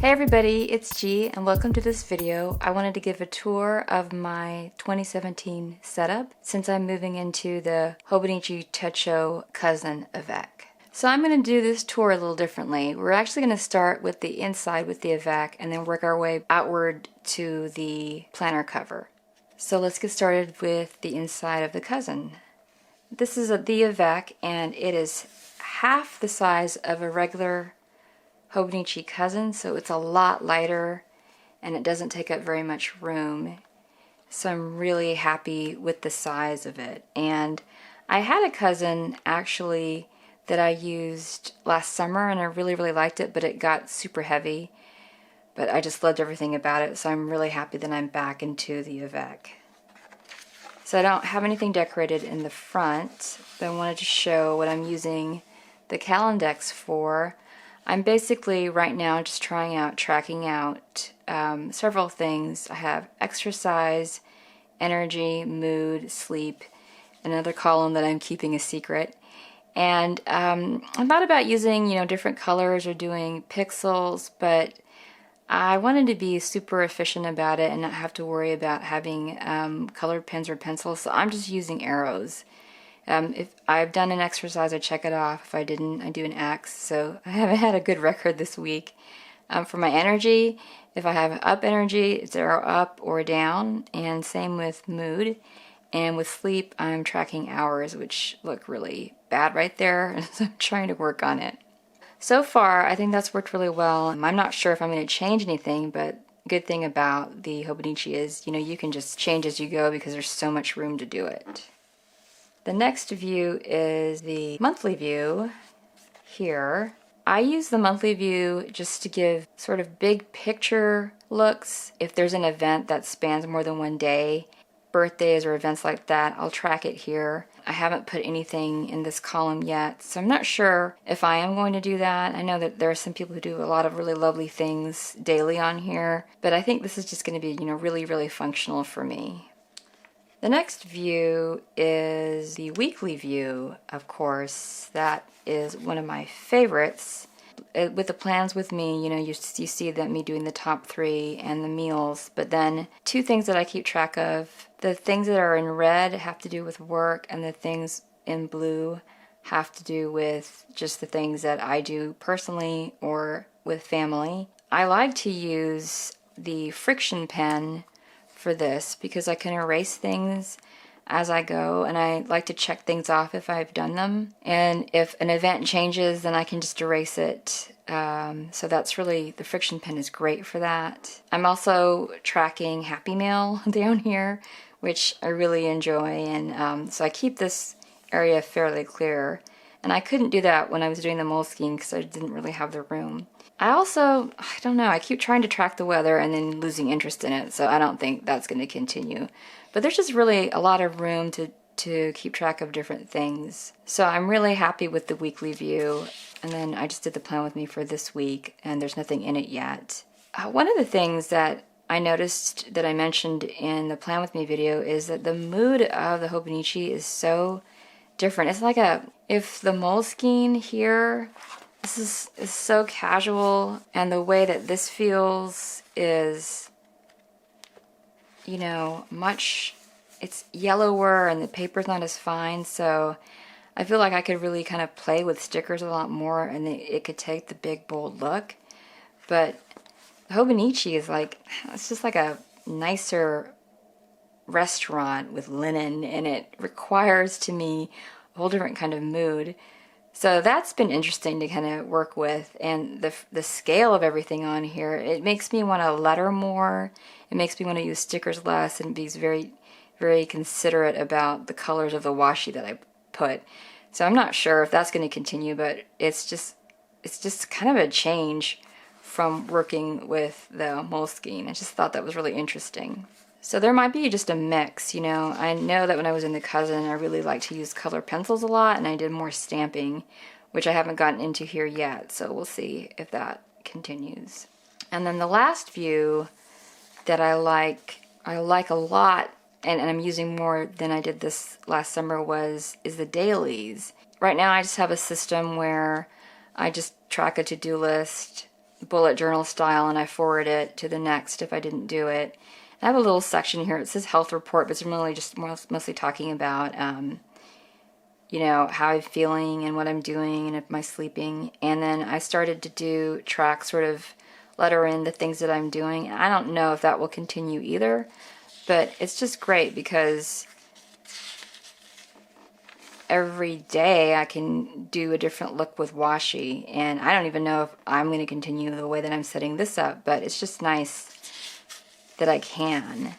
Hey everybody, it's G and welcome to this video. I wanted to give a tour of my 2017 setup since I'm moving into the Hobonichi Cousin Avec. So I'm going to do this tour a little differently. We're actually going to start with the inside with the Avec and then work our way outward to the planner cover. So let's get started with the inside of the Cousin. This is the Avec and it is half the size of a regular Hobonichi Cousin, so it's a lot lighter and it doesn't take up very much room. So I'm really happy with the size of it. And I had a Cousin actually that I used last summer and I really liked it, but it got super heavy. But I just loved everything about it, so I'm really happy that I'm back into the Avec. So I don't have anything decorated in the front, but I wanted to show what I'm using the Calendex for. I'm basically right now just tracking out several things. I have exercise, energy, mood, sleep, another column that I'm keeping a secret. And I thought about using, different colors or doing pixels, but I wanted to be super efficient about it and not have to worry about having colored pens or pencils, so I'm just using arrows. If I've done an exercise, I check it off. If I didn't, I do an X. So I haven't had a good record this week. For my energy, if I have up energy, it's arrow up or down, and same with mood. And with sleep, I'm tracking hours, which look really bad right there, so I'm trying to work on it. So far, I think that's worked really well. I'm not sure if I'm going to change anything, but good thing about the Hobonichi is, you can just change as you go because there's so much room to do it. The next view is the monthly view here. I use the monthly view just to give sort of big picture looks. If there's an event that spans more than one day, birthdays or events like that, I'll track it here. I haven't put anything in this column yet, so I'm not sure if I am going to do that. I know that there are some people who do a lot of really lovely things daily on here, but I think this is just going to be, really functional for me. The next view is the weekly view, of course. That is one of my favorites. With the plans with me, you see that me doing the top 3 and the meals, but then 2 things that I keep track of. The things that are in red have to do with work, and the things in blue have to do with just the things that I do personally or with family. I like to use the Frixion pen for this because I can erase things as I go, and I like to check things off if I've done them, and if an event changes then I can just erase it. So that's really, the Frixion pen is great for that. I'm also tracking Happy Mail down here, which I really enjoy, and so I keep this area fairly clear, and I couldn't do that when I was doing the Moleskine because I didn't really have the room. I don't know, I keep trying to track the weather and then losing interest in it, so I don't think that's going to continue. But there's just really a lot of room to keep track of different things. So I'm really happy with the weekly view, and then I just did the plan with me for this week, and there's nothing in it yet. One of the things that I noticed that I mentioned in the plan with me video is that the mood of the Hobonichi is so different. It's like if the Moleskine here, this is so casual, and the way that this feels is, it's yellower and the paper's not as fine, so I feel like I could really kind of play with stickers a lot more and it could take the big bold look. But the Hobonichi is it's just like a nicer restaurant with linen, and it requires to me a whole different kind of mood. So that's been interesting to kind of work with, and the scale of everything on here, it makes me want to letter more, it makes me want to use stickers less, and be very considerate about the colors of the washi that I put. So I'm not sure if that's going to continue, but it's just kind of a change from working with the Moleskine. I just thought that was really interesting. So there might be just a mix, I know that when I was in the Cousin, I really liked to use color pencils a lot, and I did more stamping, which I haven't gotten into here yet, so we'll see if that continues. And then the last view that I like a lot, and I'm using more than I did this last summer, is the Dailies. Right now I just have a system where I just track a to-do list, bullet journal style, and I forward it to the next if I didn't do it. I have a little section here. It says health report, but it's really just mostly talking about, you know, how I'm feeling and what I'm doing and if I'm sleeping. And then I started to sort of letter in the things that I'm doing. I don't know if that will continue either, but it's just great because every day I can do a different look with washi, and I don't even know if I'm going to continue the way that I'm setting this up, but it's just nice that I can.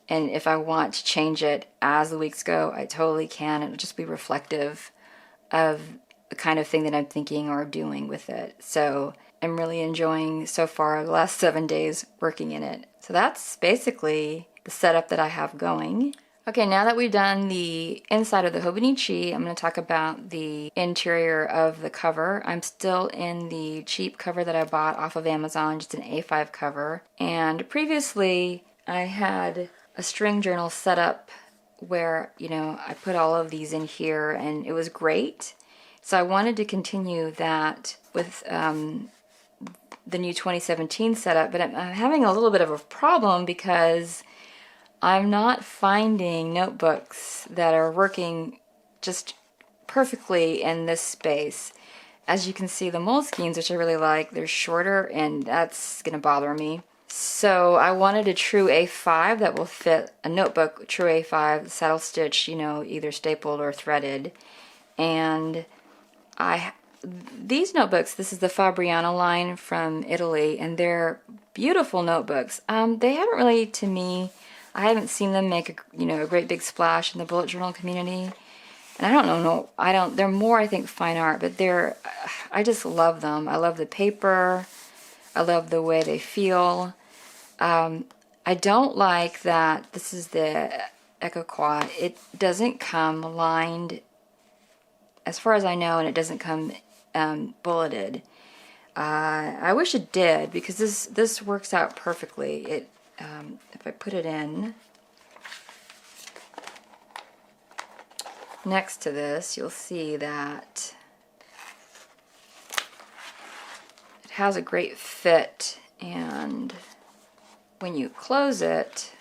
And if I want to change it as the weeks go, I totally can. It'll just be reflective of the kind of thing that I'm thinking or doing with it. So I'm really enjoying so far the last 7 days working in it. So that's basically the setup that I have going. Okay, now that we've done the inside of the Hobonichi, I'm going to talk about the interior of the cover. I'm still in the cheap cover that I bought off of Amazon, just an A5 cover. And previously, I had a string journal set up where, you know, I put all of these in here, and it was great. So I wanted to continue that with the new 2017 setup, but I'm having a little bit of a problem because I'm not finding notebooks that are working just perfectly in this space. As you can see, the Moleskines, which I really like, they're shorter, and that's going to bother me. So I wanted a true A5 that will fit a notebook, true A5, saddle stitched, you know, either stapled or threaded. And these notebooks, this is the Fabriano line from Italy, and they're beautiful notebooks. They haven't really, to me, I haven't seen them make a great big splash in the bullet journal community, and I don't know. They're more, I think, fine art, but I just love them. I love the paper. I love the way they feel. I don't like that this is the EcoQua. It doesn't come lined, as far as I know, and it doesn't come bulleted. I wish it did, because this works out perfectly. If I put it in next to this, you'll see that it has a great fit, and when you close it,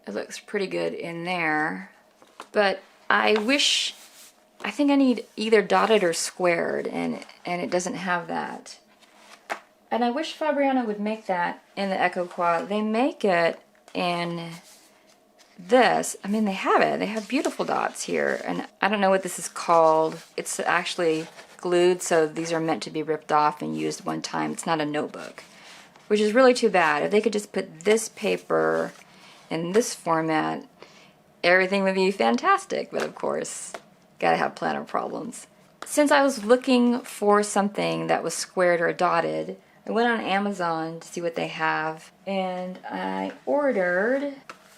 it looks pretty good in there. But I think I need either dotted or squared, and it doesn't have that. And I wish Fabriano would make that in the EcoQua. They make it in this. I mean, they have it. They have beautiful dots here. And I don't know what this is called. It's actually glued, so these are meant to be ripped off and used one time. It's not a notebook, which is really too bad. If they could just put this paper in this format, everything would be fantastic. But of course, gotta have planner problems. Since I was looking for something that was squared or dotted, I went on Amazon to see what they have, and I ordered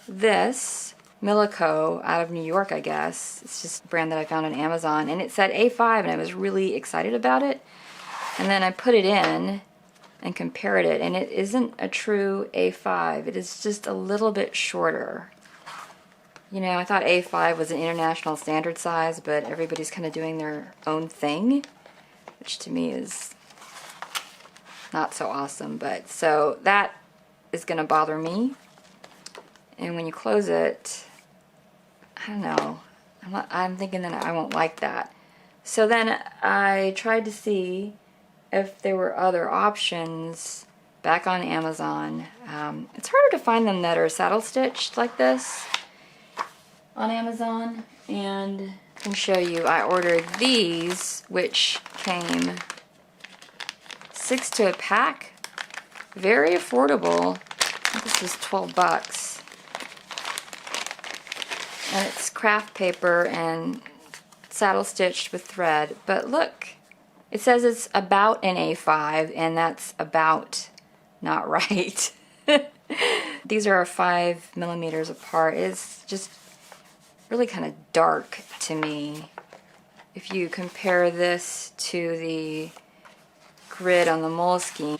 this Miliko out of New York, I guess. It's just a brand that I found on Amazon, and it said A5, and I was really excited about it. And then I put it in and compared it, and it isn't a true A5. It is just a little bit shorter. You know, I thought A5 was an international standard size, but everybody's kind of doing their own thing, which to me is not so awesome. But so that is going to bother me. And when you close it, I don't know. I'm thinking that I won't like that. So then I tried to see if there were other options back on Amazon. It's harder to find them that are saddle stitched like this on Amazon, and I can show you. I ordered these, which came 6 to a pack. Very affordable. I think this was 12 bucks. And it's Kraft paper and saddle stitched with thread. But look, it says it's about an A5, and that's about not right. These are 5 millimeters apart. It's just really kind of dark to me. If you compare this to the grid on the Moleskine,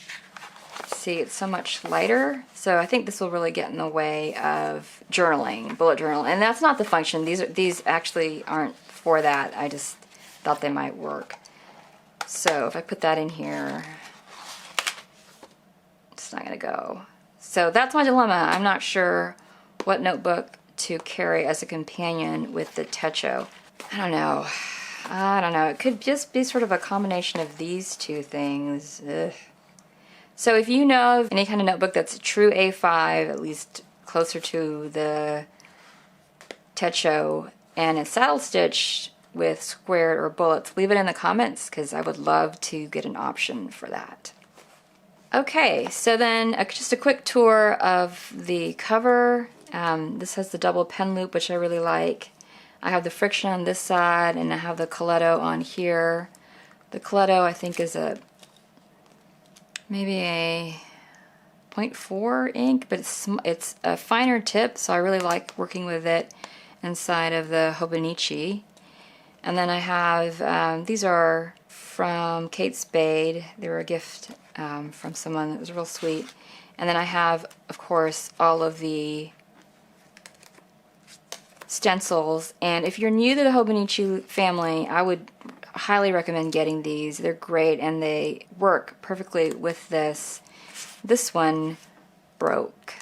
see, it's so much lighter. So I think this will really get in the way of journaling, bullet journal. And that's not the function. These actually aren't for that. I just thought they might work. So if I put that in here, it's not gonna go. So that's my dilemma. I'm not sure what notebook to carry as a companion with the Techo. I don't know. It could just be sort of a combination of these two things. Ugh. So if you know of any kind of notebook that's true A5, at least closer to the Techo, and it's saddle stitched with squared or bullets, leave it in the comments because I would love to get an option for that. Okay, so then just a quick tour of the cover. This has the double pen loop, which I really like. I have the Frixion on this side, and I have the Coleto on here. The Coleto, I think, is maybe a 0.4 ink, but it's a finer tip, so I really like working with it inside of the Hobonichi. And then I have, these are from Kate Spade. They were a gift from someone that was real sweet. And then I have, of course, all of the stencils. And if you're new to the Hobonichi family, I would highly recommend getting these. They're great and they work perfectly with this. This one broke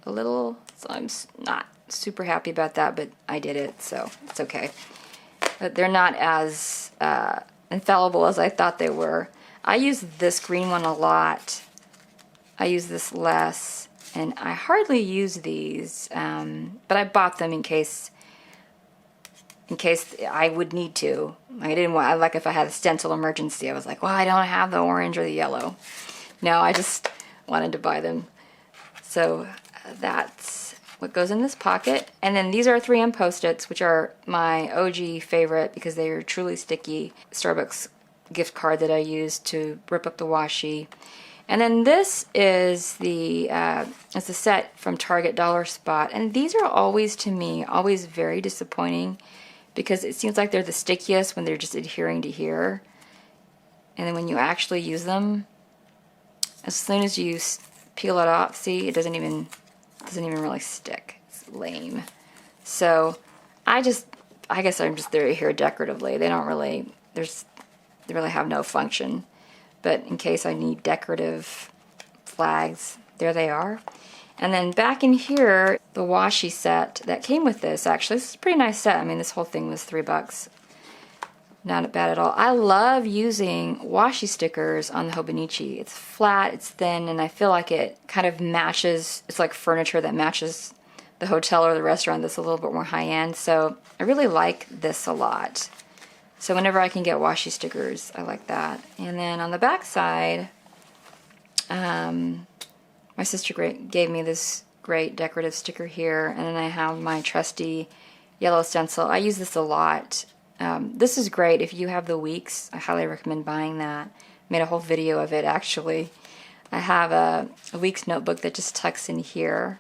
a little, so I'm not super happy about that, but I did it, so it's okay. But they're not as infallible as I thought they were. I use this green one a lot. I use this less, and I hardly use these, but I bought them in case I would need to. I didn't want, like if I had a stencil emergency, I was like, well, I don't have the orange or the yellow. No, I just wanted to buy them. So that's what goes in this pocket. And then these are 3M Post-its, which are my OG favorite because they are truly sticky. Starbucks gift card that I use to rip up the washi. And then this is it's a set from Target Dollar Spot. And these are always, to me, always very disappointing because it seems like they're the stickiest when they're just adhering to here. And then when you actually use them, as soon as you peel it off, see, it doesn't even really stick. It's lame. So I guess they're here decoratively. They don't really, they really have no function. But in case I need decorative flags, there they are. And then back in here, the washi set that came with this, actually, this is a pretty nice set. I mean, this whole thing was $3. Not bad at all. I love using washi stickers on the Hobonichi. It's flat, it's thin, and I feel like it kind of matches, it's like furniture that matches the hotel or the restaurant that's a little bit more high-end. So I really like this a lot. So whenever I can get washi stickers, I like that. And then on the back side, my sister gave me this great decorative sticker here, and then I have my trusty yellow stencil. I use this a lot. This is great if you have the weeks. I highly recommend buying that. Made a whole video of it, actually. I have a weeks notebook that just tucks in here,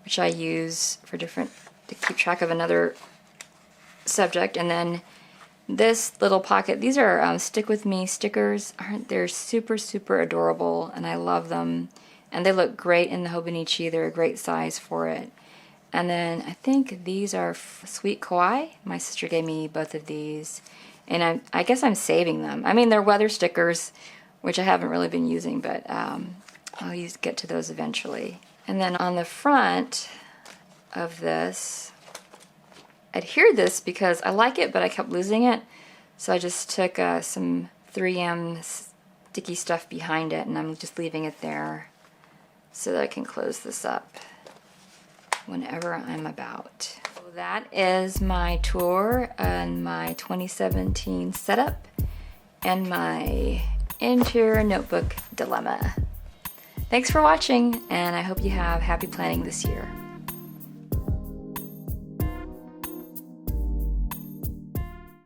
which I use to keep track of another subject. And then this little pocket, these are StickWithMe stickers. They're super, super adorable, and I love them. And they look great in the Hobonichi. They're a great size for it. And then I think these are Sweet Kawaii. My sister gave me both of these, and I guess I'm saving them. I mean, they're weather stickers, which I haven't really been using, but I'll get to those eventually. And then on the front of this, I adhered this because I like it, but I kept losing it. So I just took some 3M sticky stuff behind it, and I'm just leaving it there so that I can close this up whenever I'm about. So that is my tour and my 2017 setup and my interior notebook dilemma. Thanks for watching, and I hope you have happy planning this year.